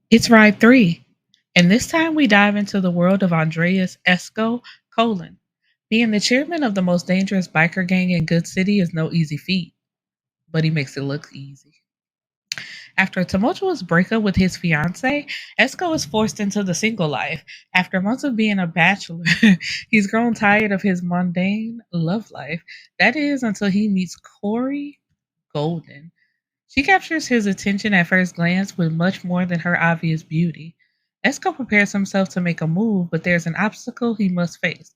It's ride 3, and this time we dive into the world of Andreas Esko Colon. Being the chairman of the most dangerous biker gang in Goode City is no easy feat, but he makes it look easy. After a tumultuous breakup with his fiancée, Esko is forced into the single life. After months of being a bachelor, he's grown tired of his mundane love life. That is until he meets Kori Golden. She captures his attention at first glance with much more than her obvious beauty. Esko prepares himself to make a move, but there's an obstacle he must face.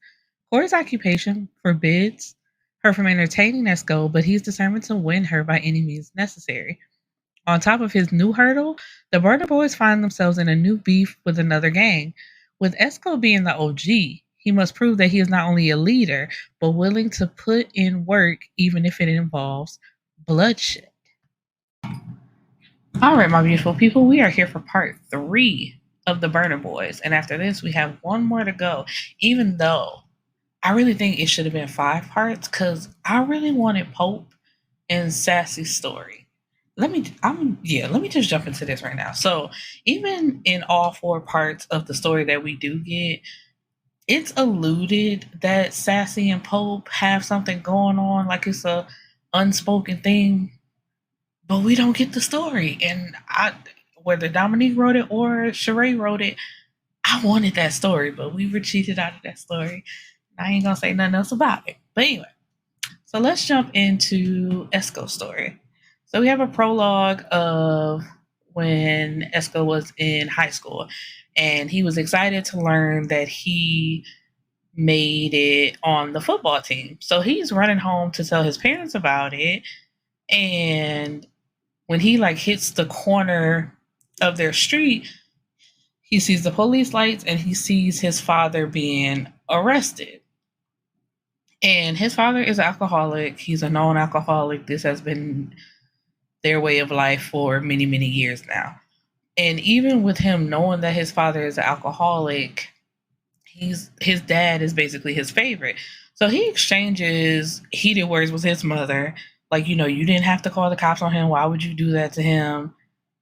Corey's occupation forbids her from entertaining Esko, but he's determined to win her by any means necessary. On top of his new hurdle, the Burner Boys find themselves in a new beef with another gang. With Esko being the OG, he must prove that he is not only a leader, but willing to put in work even if it involves bloodshed. All right, my beautiful people, we are here for part 3 of the Burner Boys. And after this, we have one more to go, even though I really think it should have been 5 parts because I really wanted Pope and Sassy's story. Let me just jump into this right now. So, even in all 4 parts of the story that we do get, it's alluded that Sassy and Pope have something going on, like it's a unspoken thing, but we don't get the story. And whether Dominique wrote it or Charae wrote it, I wanted that story, but we were cheated out of that story. I ain't gonna say nothing else about it. But anyway, so let's jump into Esko's story. So we have a prologue of when Esko was in high school, and he was excited to learn that he made it on the football team. So he's running home to tell his parents about it, and when he like hits the corner of their street, he sees the police lights and he sees his father being arrested. And his father is an alcoholic. He's a known alcoholic. This has been their way of life for many, many years now. And even with him knowing that his father is an alcoholic, his dad is basically his favorite. So he exchanges heated words with his mother, like, you didn't have to call the cops on him. Why would you do that to him?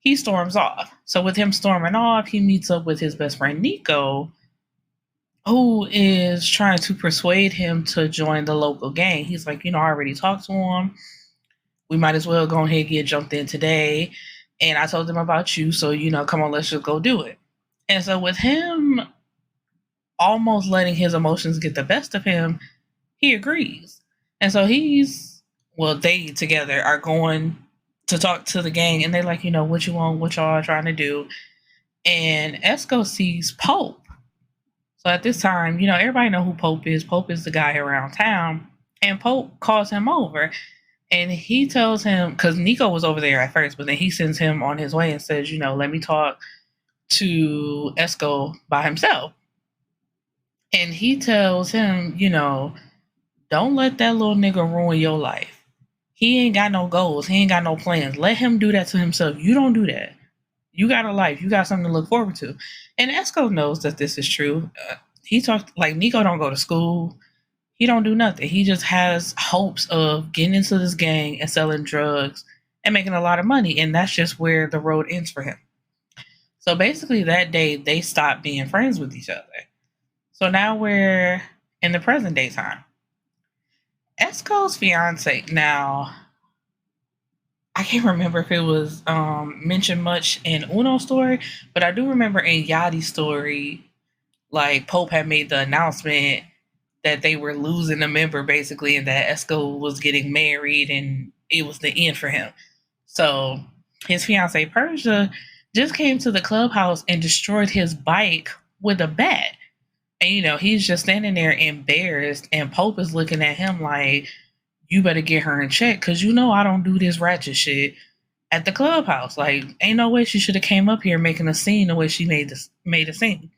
He storms off. So with him storming off, he meets up with his best friend Nico, who is trying to persuade him to join the local gang. He's like, I already talked to him. We might as well go ahead and get jumped in today. And I told them about you, so come on, let's just go do it. And so with him almost letting his emotions get the best of him, he agrees. And so they together are going to talk to the gang, and they're like, what you want, what y'all are trying to do. And Esko sees Pope. So at this time, everybody know who Pope is. Pope is the guy around town. And Pope calls him over. And he tells him, because Nico was over there at first, but then he sends him on his way and says, let me talk to Esko by himself. And he tells him, don't let that little nigga ruin your life. He ain't got no goals. He ain't got no plans. Let him do that to himself. You don't do that. You got a life. You got something to look forward to. And Esko knows that this is true. He talked like Nico don't go to school. He don't do nothing. He just has hopes of getting into this gang and selling drugs and making a lot of money. And that's just where the road ends for him. So basically that day they stopped being friends with each other. So now we're in the present day time. Esko's fiance. Now, I can't remember if it was mentioned much in Uno's story, but I do remember in Yachty's story, like Pope had made the announcement that they were losing a member basically, and that Esko was getting married, and it was the end for him. So his fiance Persia just came to the clubhouse and destroyed his bike with a bat. And he's just standing there embarrassed, and Pope is looking at him like, you better get her in check, because I don't do this ratchet shit at the clubhouse. Like, ain't no way she should have came up here making a scene the way she made a scene.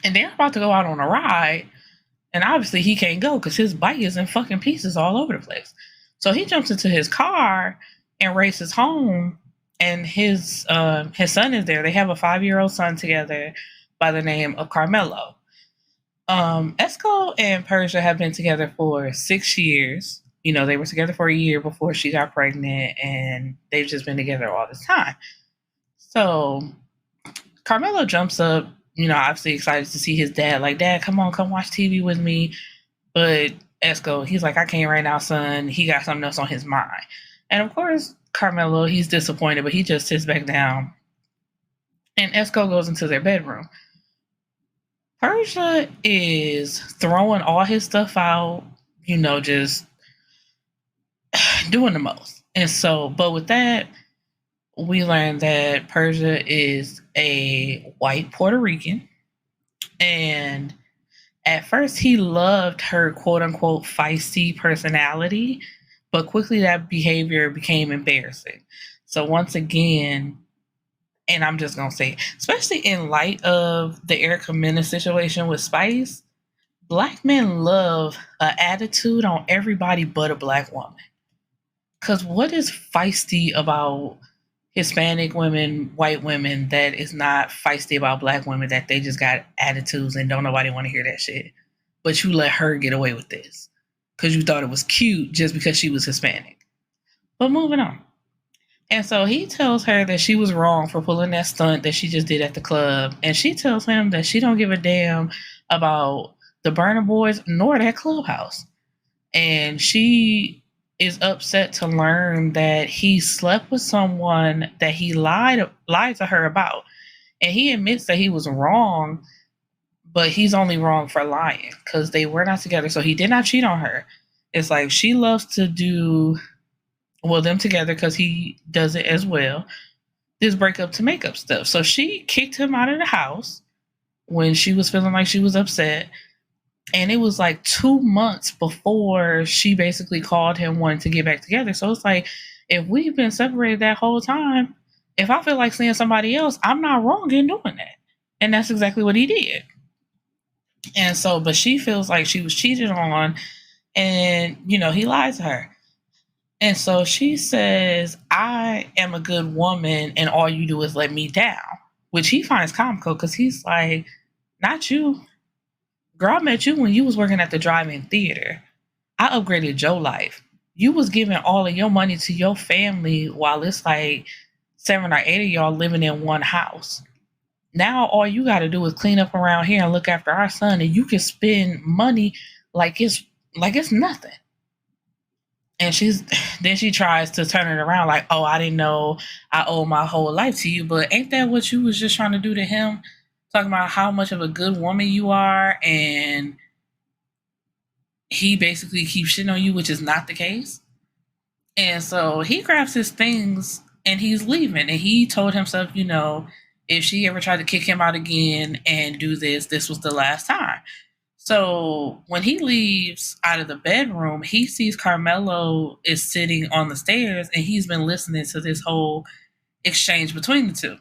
And they're about to go out on a ride, and obviously he can't go because his bike is in fucking pieces all over the place. So he jumps into his car and races home, and his son is there. They have a 5-year-old son together by the name of Carmelo. Esko and Persia have been together for 6 years. They were together for a year before she got pregnant, and they've just been together all this time. So Carmelo jumps up, obviously excited to see his dad. Like, Dad, come on, come watch TV with me. But Esko, he's like, I can't right now, son. He got something else on his mind. And of course, Carmelo, he's disappointed, but he just sits back down. And Esko goes into their bedroom. Persia is throwing all his stuff out, just doing the most. And so, but with that, we learned that Persia is a white Puerto Rican. And at first, he loved her quote unquote feisty personality, but quickly that behavior became embarrassing. So, once again, and I'm just going to say, especially in light of the Erica Mena situation with Spice, Black men love an attitude on everybody but a Black woman. Because what is feisty about Hispanic women, white women, that is not feisty about Black women, that they just got attitudes and don't nobody want to hear that shit? But you let her get away with this because you thought it was cute just because she was Hispanic. But moving on. And so he tells her that she was wrong for pulling that stunt that she just did at the club. And she tells him that she don't give a damn about the Burna Boys nor that clubhouse. And she is upset to learn that he slept with someone that he lied to her about. And he admits that he was wrong, but he's only wrong for lying because they were not together. So he did not cheat on her. It's like she loves to do, them together because he does it as well, this breakup to makeup stuff. So she kicked him out of the house when she was feeling like she was upset. And it was like 2 months before she basically called him wanting to get back together. So it's like, if we've been separated that whole time, if I feel like seeing somebody else, I'm not wrong in doing that. And that's exactly what he did. And so, but she feels like she was cheated on and, he lied to her. And so she says, I am a good woman and all you do is let me down, which he finds comical because he's like, not you. Girl, I met you when you was working at the drive-in theater. I upgraded your life. You was giving all of your money to your family while it's like 7 or 8 of y'all living in one house. Now all you got to do is clean up around here and look after our son, and you can spend money like it's nothing. And then she tries to turn it around like, oh, I didn't know I owe my whole life to you. But ain't that what you was just trying to do to him? Talking about how much of a good woman you are, and he basically keeps shitting on you, which is not the case. And so he grabs his things and he's leaving. And he told himself, if she ever tried to kick him out again and do this was the last time. So when he leaves out of the bedroom, he sees Carmelo is sitting on the stairs and he's been listening to this whole exchange between the two.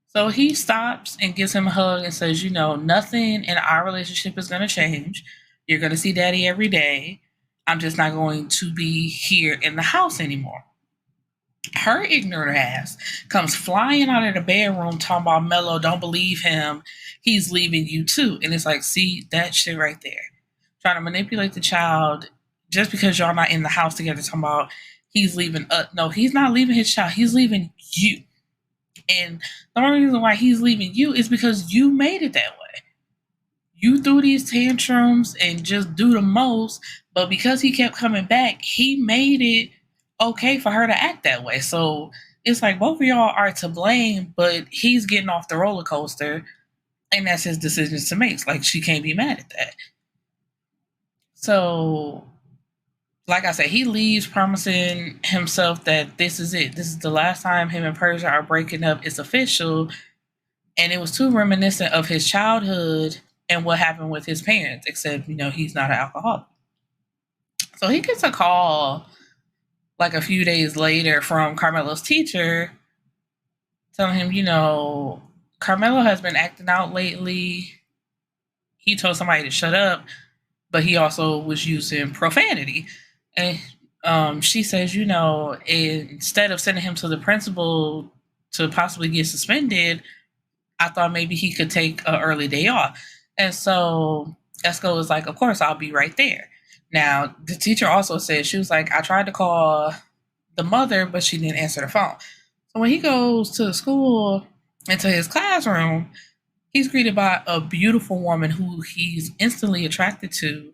So he stops and gives him a hug and says, nothing in our relationship is going to change. You're going to see daddy every day. I'm just not going to be here in the house anymore. Her ignorant ass comes flying out of the bedroom talking about Mello, don't believe him. He's leaving you too. And it's like, see, that shit right there. Trying to manipulate the child just because y'all not in the house together talking about he's leaving. No, he's not leaving his child. He's leaving you. And the only reason why he's leaving you is because you made it that way. You threw these tantrums and just do the most, but because he kept coming back, he made it okay for her to act that way. So it's like both of y'all are to blame, but he's getting off the roller coaster, and that's his decisions to make. Like, she can't be mad at that. So, like I said, he leaves promising himself that this is it. This is the last time him and Persia are breaking up. It's official. And it was too reminiscent of his childhood and what happened with his parents, except, he's not an alcoholic. So he gets a call like a few days later from Carmelo's teacher telling him, Carmelo has been acting out lately. He told somebody to shut up, but he also was using profanity. And she says, instead of sending him to the principal to possibly get suspended, I thought maybe he could take an early day off. And so Esko was like, of course, I'll be right there. Now, the teacher also said, she was like, I tried to call the mother, but she didn't answer the phone. So when he goes to the school, into his classroom, he's greeted by a beautiful woman who he's instantly attracted to,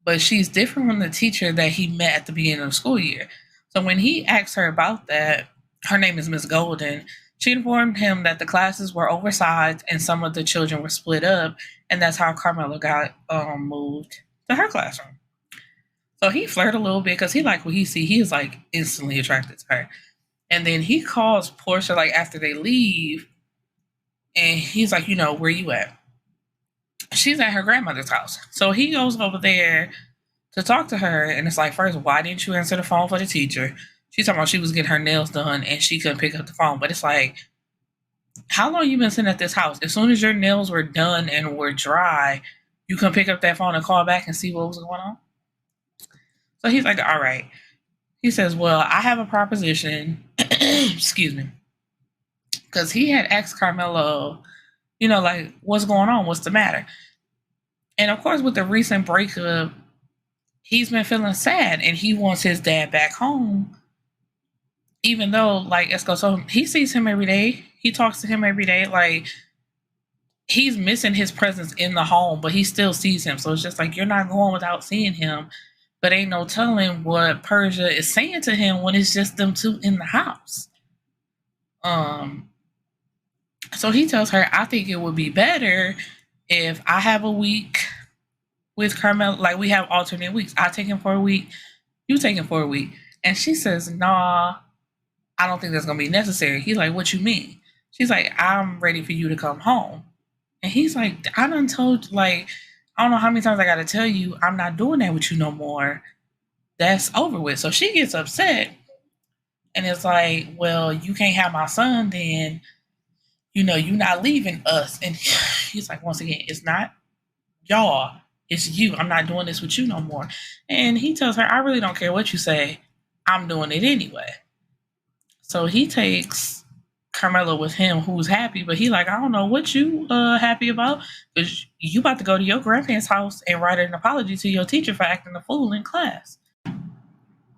but she's different from the teacher that he met at the beginning of the school year. So when he asked her about that, her name is Miss Golden. She informed him that the classes were oversized and some of the children were split up, and that's how Carmela got moved to her classroom. So he flirted a little bit because he liked what he see. He is like instantly attracted to her. And then he calls Portia like after they leave, and he's like, where you at? She's at her grandmother's house. So he goes over there to talk to her, and it's like, first, why didn't you answer the phone for the teacher? She's talking about she was getting her nails done and she couldn't pick up the phone. But it's like, how long you been sitting at this house? As soon as your nails were done and were dry, you can pick up that phone and call back and see what was going on? So he's like, all right. He says, well, I have a proposition. Excuse me. Because he had asked Carmelo, like, what's going on? What's the matter? And of course, with the recent breakup, he's been feeling sad and he wants his dad back home. Even though, like Esko told him, he sees him every day. He talks to him every day. Like, he's missing his presence in the home, but he still sees him. So it's just like, you're not going without seeing him. But ain't no telling what Persia is saying to him when it's just them two in the house. So he tells her, I think it would be better if I have a week with Carmel, like we have alternate weeks. I take him for a week, you take him for a week. And she says, nah, I don't think that's going to be necessary. He's like, what you mean? She's like, I'm ready for you to come home. And he's like, I done told, like, I don't know how many times I got to tell you, I'm not doing that with you no more. That's over with. So she gets upset. And it's like, well, you can't have my son then. You're not leaving us. And he's like, once again, it's not y'all. It's you. I'm not doing this with you no more. And he tells her, I really don't care what you say. I'm doing it anyway. So he takes Carmelo with him, who's happy, but he like, I don't know what you happy about, because you about to go to your grandparents' house and write an apology to your teacher for acting a fool in class.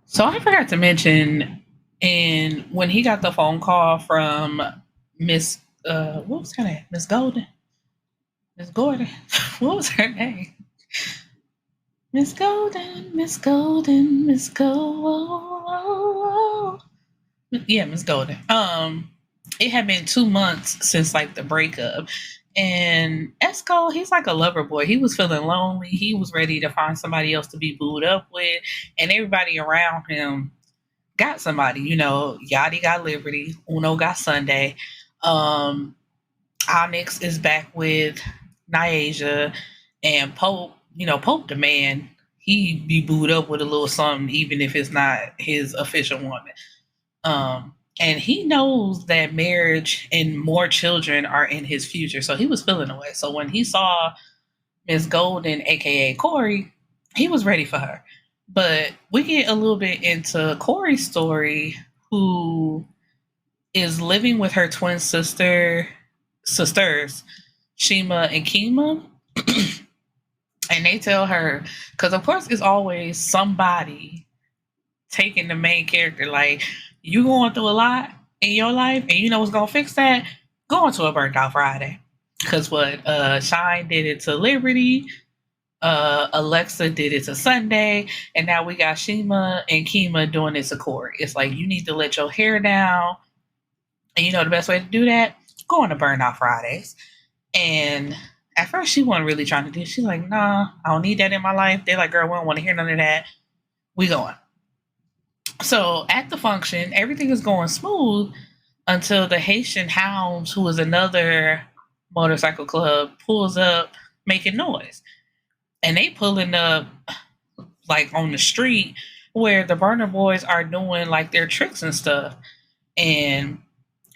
So I forgot to mention, and when he got the phone call from Miss, what was her name? Miss Golden? Miss Gordon? What was her name? Miss Golden, Miss Golden, Miss Golden. Yeah, Miss Golden. It had been 2 months since like the breakup, and Esko, he's like a lover boy. He was feeling lonely. He was ready to find somebody else to be booed up with, and everybody around him got somebody. Yachty got Liberty, Uno got Sunday, Onyx is back with Nyasia, and Pope. Pope the man. He be booed up with a little something, even if it's not his official woman. And he knows that marriage and more children are in his future. So he was feeling away. So when he saw Miss Golden, aka Kori, he was ready for her. But we get a little bit into Kori's story, who is living with her twin sisters, Shima and Kima. And they tell her, because of course it's always somebody taking the main character, like, you going through a lot in your life, and you know what's gonna fix that? Going to a burnt out Friday. Because what Shine did it to Liberty, Alexa did it to Sunday, and now we got Shima and Kima doing it to Kori. It's like, you need to let your hair down, and the best way to do that? Go on to burnt out Fridays. And at first she wasn't really trying to do it. She's like, nah, I don't need that in my life. They're like, girl, we don't want to hear none of that. We going. So at the function, everything is going smooth until the Haitian Hounds, who is another motorcycle club, pulls up making noise. And they pulling up like on the street where the Burner Boys are doing like their tricks and stuff. And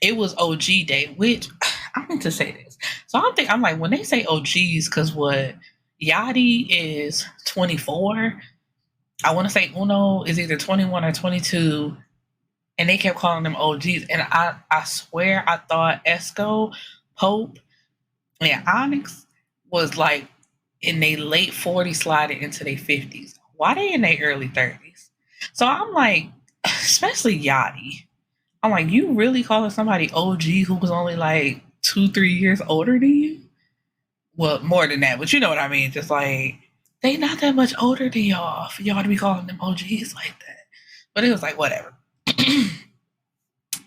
it was OG day, which I meant to say this. So I'm like, when they say OGs, because what, Yachty is 24. I want to say Uno is either 21 or 22, and they kept calling them OGs. And I swear I thought Esko, Pope, and Onyx was like in their late 40s sliding into their 50s. Why they in their early 30s? So I'm like, especially Yachty, I'm like, you really calling somebody OG who was only like 2, 3 years older than you? Well, more than that, but you know what I mean. Just like they not that much older than y'all for y'all to be calling them OGs like that. But it was like whatever.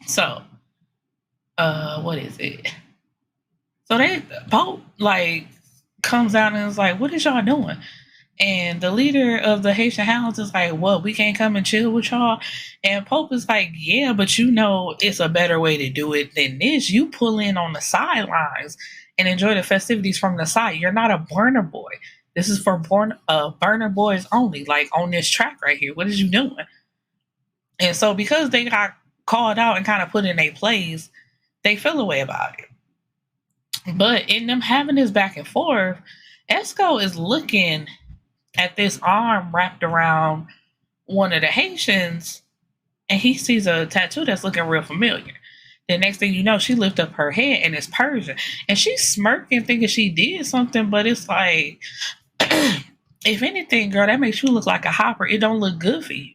So, what is it? So they Pope like comes out and is like, "What is y'all doing?" And the leader of the Haitian Hounds is like, "What? We can't come and chill with y'all?" And Pope is like, "Yeah, but you know it's a better way to do it than this. You pull in on the sidelines and enjoy the festivities from the side. You're not a burner boy. This is for burner boys only. Like on this track right here. What is you doing?" And so because they got called out and kind of put in a place, they feel away about it. But in them having this back and forth, Esko is looking at this arm wrapped around one of the Haitians, and he sees a tattoo that's looking real familiar. The next thing you know, she lifts up her head and it's Persian. And she's smirking, thinking she did something, but it's like, if anything, girl, that makes you look like a hopper. It don't look good for you.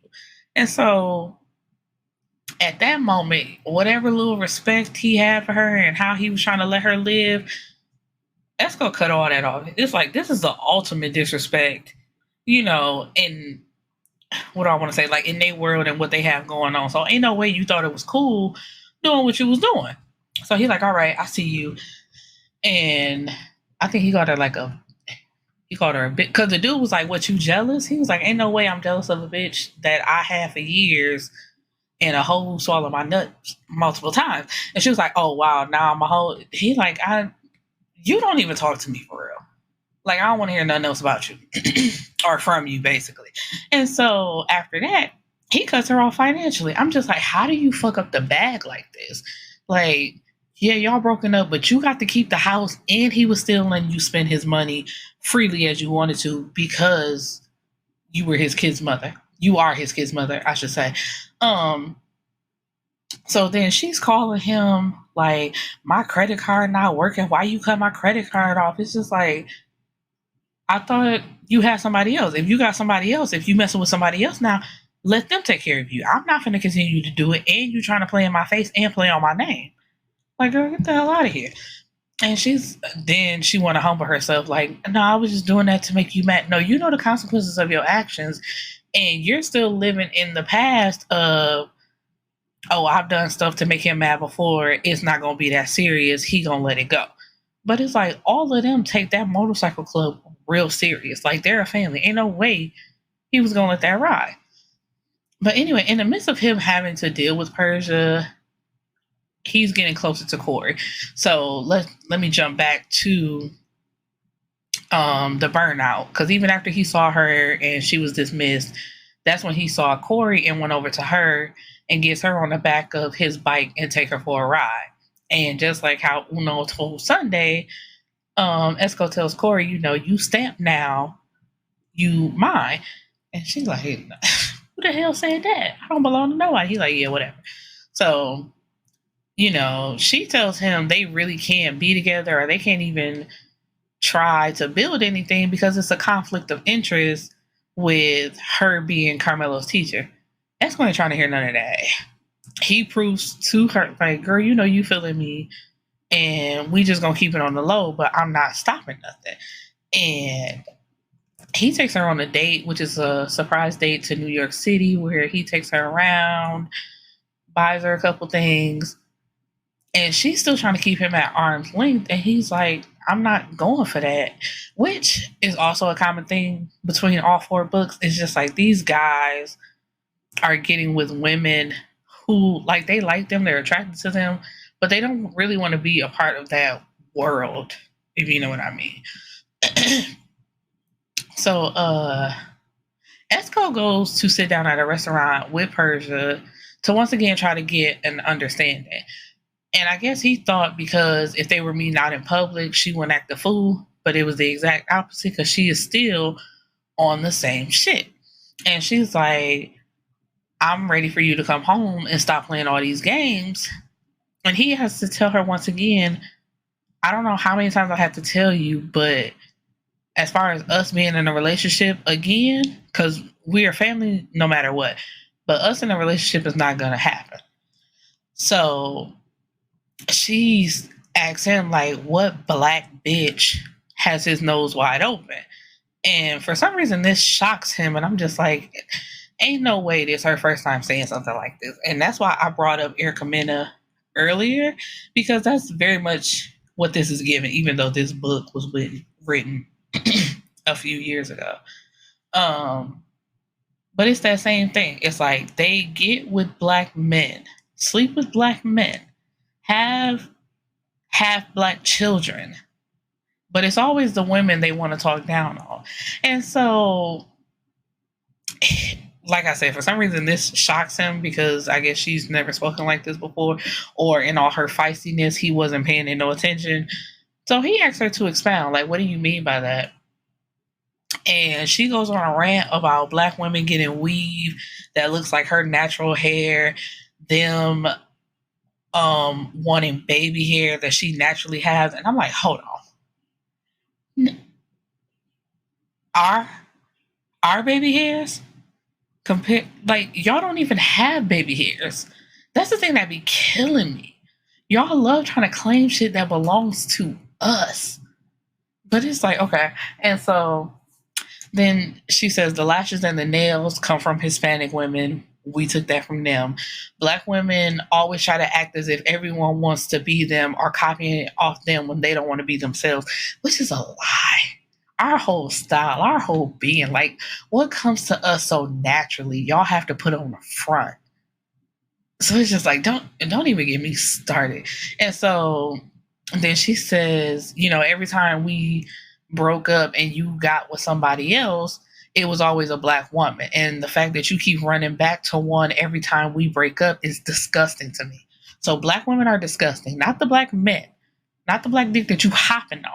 And so at that moment, whatever little respect he had for her and how he was trying to let her live, Esko cut all that off. It's like, this is the ultimate disrespect, in what I want to say, like in their world and what they have going on. So ain't no way you thought it was cool doing what you was doing. So he's like, all right, I see you. And I think he called her a bitch. Because the dude was like, what, you jealous? He was like, ain't no way I'm jealous of a bitch that I had for years and a hoe swallow my nuts multiple times. And she was like, oh, wow, now I'm a hoe. He like, you don't even talk to me for real. Like, I don't want to hear nothing else about you or from you, basically. And so after that, he cuts her off financially. I'm just like, how do you fuck up the bag like this? Like, yeah, y'all broken up, but you got to keep the house, and he was still letting you spend his money freely as you wanted to because you were his kid's mother. You are his kid's mother, I should say. So then she's calling him like, my credit card not working. Why you cut my credit card off? It's just like, I thought you had somebody else. If you got somebody else, if you messing with somebody else now, let them take care of you. I'm not going to continue to do it. And you trying to play in my face and play on my name. Like, girl, get the hell out of here. And she want to humble herself. Like, no, I was just doing that to make you mad. No, you know the consequences of your actions. And you're still living in the past of, oh, I've done stuff to make him mad before. It's not going to be that serious. He going to let it go. But it's like all of them take that motorcycle club real serious. Like, they're a family. Ain't no way he was going to let that ride. But anyway, in the midst of him having to deal with Persia, he's getting closer to Kori. So let me jump back to the burnout. Because even after he saw her and she was dismissed, that's when he saw Kori and went over to her and gets her on the back of his bike and take her for a ride. And just like how Uno told Sunday, Esko tells Kori, you stamp now, you mine. And she's like, who the hell said that? I don't belong to nobody. He's like, yeah, whatever. So, she tells him they really can't be together, or they can't even try to build anything because it's a conflict of interest with her being Carmelo's teacher. Esko ain't trying to hear none of that. He proves to her, like, girl, you feeling me, and we just gonna keep it on the low, but I'm not stopping nothing. And he takes her on a date, which is a surprise date to New York City, where he takes her around, buys her a couple things, and she's still trying to keep him at arm's length. And he's like, I'm not going for that, which is also a common thing between all 4 books. It's just like these guys are getting with women who, like, they like them, they're attracted to them, but they don't really want to be a part of that world, if you know what I mean. So, Esko goes to sit down at a restaurant with Persia to once again try to get an understanding. And I guess he thought because if they were meeting out in public, she wouldn't act a fool, but it was the exact opposite because she is still on the same shit. And she's like, I'm ready for you to come home and stop playing all these games. And he has to tell her once again, I don't know how many times I have to tell you, but as far as us being in a relationship again, because we are family no matter what, but us in a relationship is not going to happen. So she's asked him, like, what black bitch has his nose wide open? And for some reason, this shocks him. And I'm just like, ain't no way this her first time saying something like this. And that's why I brought up Erica Mena earlier, because that's very much what this is given, even though this book was written a few years ago. But it's that same thing. It's like they get with black men, sleep with black men, have half black children, but it's always the women they want to talk down on. And so, like I said, for some reason this shocks him, because I guess she's never spoken like this before, or in all her feistiness, he wasn't paying it no attention. So he asked her to expound, like, what do you mean by that? And she goes on a rant about black women getting weave that looks like her natural hair, them wanting baby hair that she naturally has. And I'm like, hold on. Our baby hairs compare, like, y'all don't even have baby hairs. That's the thing that be killing me. Y'all love trying to claim shit that belongs to us. But it's like, okay. And so then she says the lashes and the nails come from Hispanic women. We took that from them. Black women always try to act as if everyone wants to be them or copying off them when they don't want to be themselves, which is a lie. Our whole style, our whole being, like, what comes to us so naturally, y'all have to put on the front. So it's just like, don't even get me started. And so then she says, every time we broke up and you got with somebody else, it was always a black woman. And the fact that you keep running back to one every time we break up is disgusting to me. So black women are disgusting, not the black men, not the black dick that you hopping on,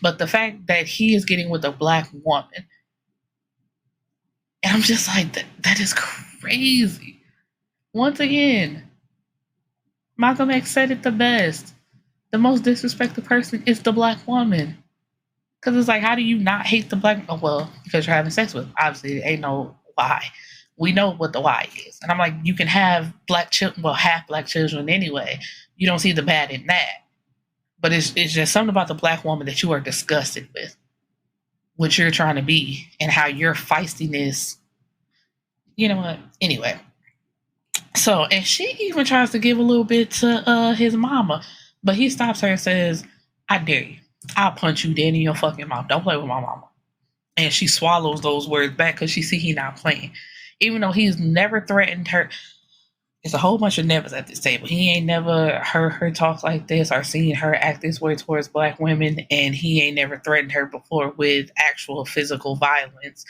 but the fact that he is getting with a black woman. And I'm just like, that is crazy. Once again, Malcolm X said it the best. The most disrespected person is the black woman. Because it's like, how do you not hate the black? Oh, well, because you're having sex with them. Obviously, there ain't no why. We know what the why is. And I'm like, you can have black children, well, half black children anyway. You don't see the bad in that. But it's just something about the black woman that you are disgusted with, what you're trying to be, and how your feistiness, you know what? Anyway. So, and she even tries to give a little bit to his mama. But he stops her and says, I dare you. I'll punch you dead in your fucking mouth. Don't play with my mama. And she swallows those words back because she see he not playing. Even though he's never threatened her. There's a whole bunch of nevers at this table. He ain't never heard her talk like this or seen her act this way towards black women. And he ain't never threatened her before with actual physical violence.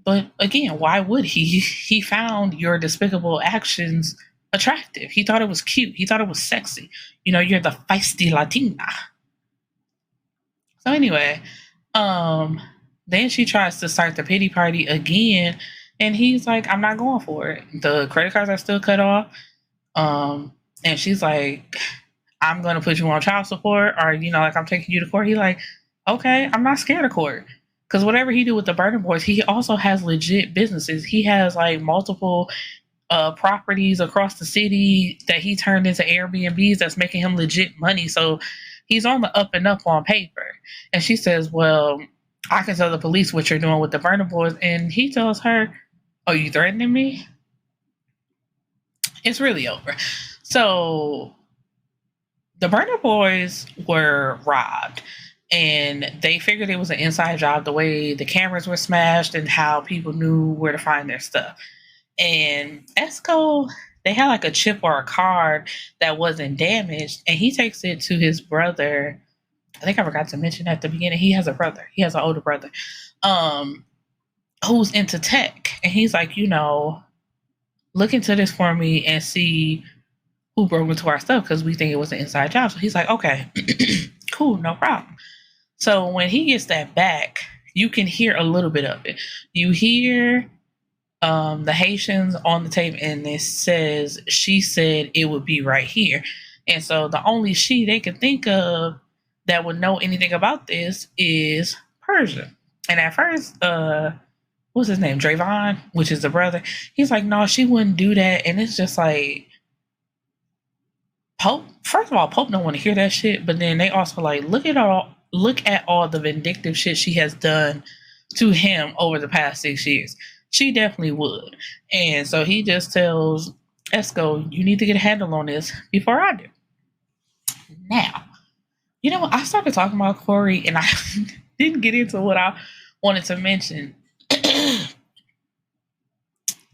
But again, why would he? He found your despicable actions attractive. He thought it was cute. He thought it was sexy. You're the feisty Latina. So anyway, then she tries to start the pity party again, and he's like, I'm not going for it. The credit cards are still cut off. And she's like, I'm going to put you on child support, or, like, I'm taking you to court. He's like, okay, I'm not scared of court. Because whatever he do with the Burner Boys, he also has legit businesses. He has, like, multiple properties across the city that he turned into Airbnbs that's making him legit money. So he's on the up and up on paper. And she says, well, I can tell the police what you're doing with the Burner Boys. And he tells her, oh, you threatening me? It's really over. So the Burner Boys were robbed. And they figured it was an inside job, the way the cameras were smashed and how people knew where to find their stuff. And Esko, they had like a chip or a card that wasn't damaged, and he takes it to his brother. I think I forgot to mention at the beginning, he has a brother. He has an older brother who's into tech. And he's like, look into this for me and see who broke into our stuff, because we think it was an inside job. So he's like, okay, cool, no problem. So when he gets that back, you can hear a little bit of it. You hear the Haitians on the tape, and it says, she said it would be right here. And so the only she they could think of that would know anything about this is Persia. And at first, what's his name? Drayvon, which is the brother. He's like, no, she wouldn't do that. And it's just like, Pope, first of all, Pope don't want to hear that shit, but then they also like look at all the vindictive shit she has done to him over the past 6 years. She definitely would. And so he just tells Esko, you need to get a handle on this before I do. Now, you know what? I started talking about Kori and I didn't get into what I wanted to mention.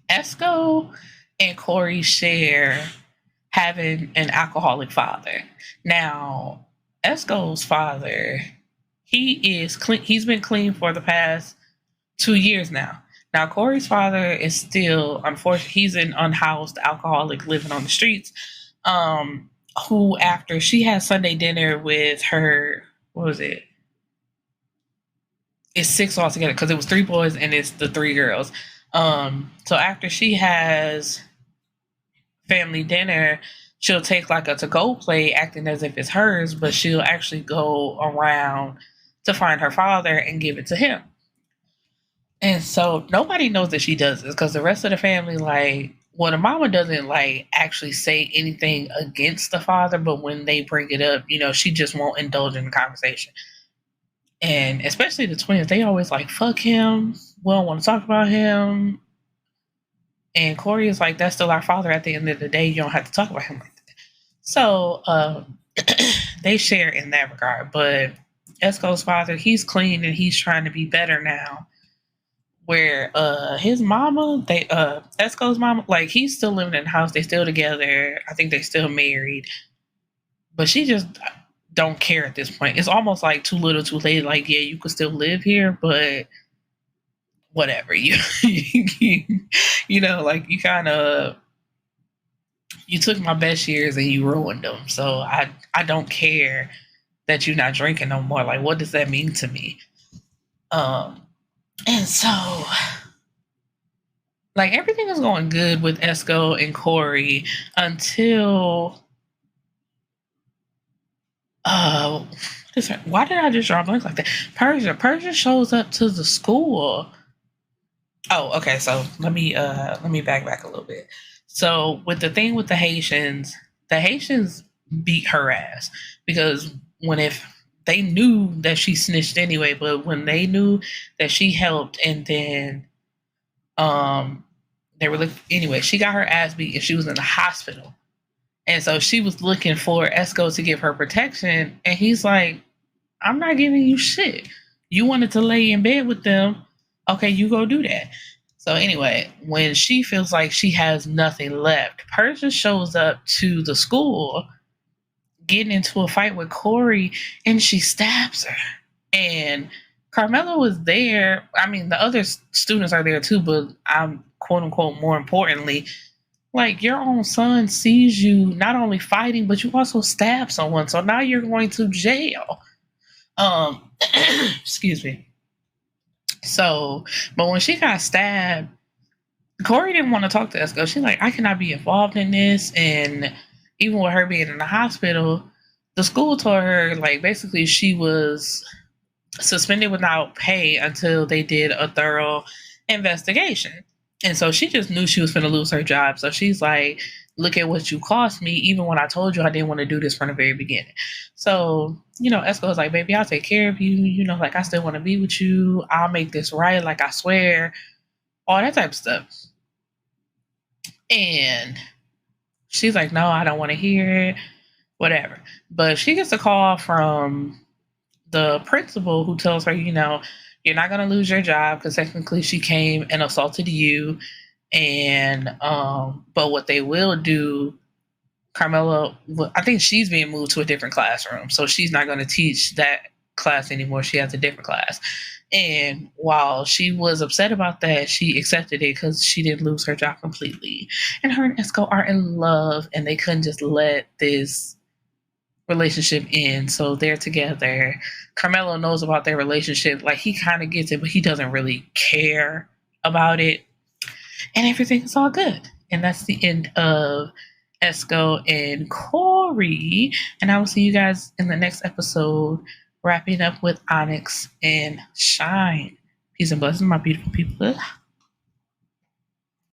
Esko and Kori share having an alcoholic father. Now, Esko's father, he is clean. He's been clean for the past 2 years now. Now, Kori's father is still, unfortunately, he's an unhoused alcoholic living on the streets. Who, after she had Sunday dinner with her, what was it? It's 6 altogether because it was 3 boys and it's the 3 girls. So after she has family dinner, she'll take like a to-go plate acting as if it's hers, but she'll actually go around to find her father and give it to him. And so nobody knows that she does this because the rest of the family, like, well, the mama doesn't like actually say anything against the father, but when they bring it up, you know, she just won't indulge in the conversation. And especially the twins, they always like, fuck him. We don't want to talk about him. And Kori is like, that's still our father at the end of the day. You don't have to talk about him like that. So they share in that regard. But Esko's father, he's clean and he's trying to be better now. Where his mama, Esko's mama, like he's still living in the house. They still together. I think they still married. But she just don't care at this point. It's almost like too little too late. Like, yeah, you could still live here, but whatever. You know, like you kind of, you took my best years and you ruined them. So I don't care that you're not drinking no more. Like, what does that mean to me? And so, like, everything is going good with Esko and Kori until, why did I just draw blanks like that? Persia shows up to the school. Oh, okay. So let me back a little bit. So with the thing with the Haitians beat her ass because if they knew that she snitched anyway, but when they knew that she helped and then they were anyway, she got her ass beat and she was in the hospital. And so she was looking for Esko to give her protection. And he's like, I'm not giving you shit. You wanted to lay in bed with them. Okay, you go do that. So anyway, when she feels like she has nothing left, Persia shows up to the school getting into a fight with Kori and she stabs her. And Carmela was there. I mean, the other students are there too, but I'm quote unquote more importantly, like your own son sees you not only fighting, but you also stab someone. So now you're going to jail. Excuse me. So, but when she got stabbed, Kori didn't want to talk to Esko. She's like, I cannot be involved in this. And even with her being in the hospital, the school told her, like, basically she was suspended without pay until they did a thorough investigation. And so she just knew she was going to lose her job. So she's like, look at what you cost me, even when I told you I didn't want to do this from the very beginning. So, you know, Esko was like, baby, I'll take care of you. You know, like, I still want to be with you. I'll make this right. Like, I swear. All that type of stuff. And she's like, no, I don't want to hear it. Whatever. But she gets a call from the principal who tells her, you know, you're not going to lose your job because technically she came and assaulted you. And, but what they will do, Carmela, I think she's being moved to a different classroom. So she's not going to teach that class anymore. She has a different class. And while she was upset about that, she accepted it because she didn't lose her job completely. And her and Esko are in love and they couldn't just let this relationship end. So they're together. Carmelo knows about their relationship. Like, he kind of gets it, but he doesn't really care about it. And everything is all good. And that's the end of Esko and Kori. And I will see you guys in the next episode, wrapping up with Onyx and Shine. Peace and blessings, my beautiful people.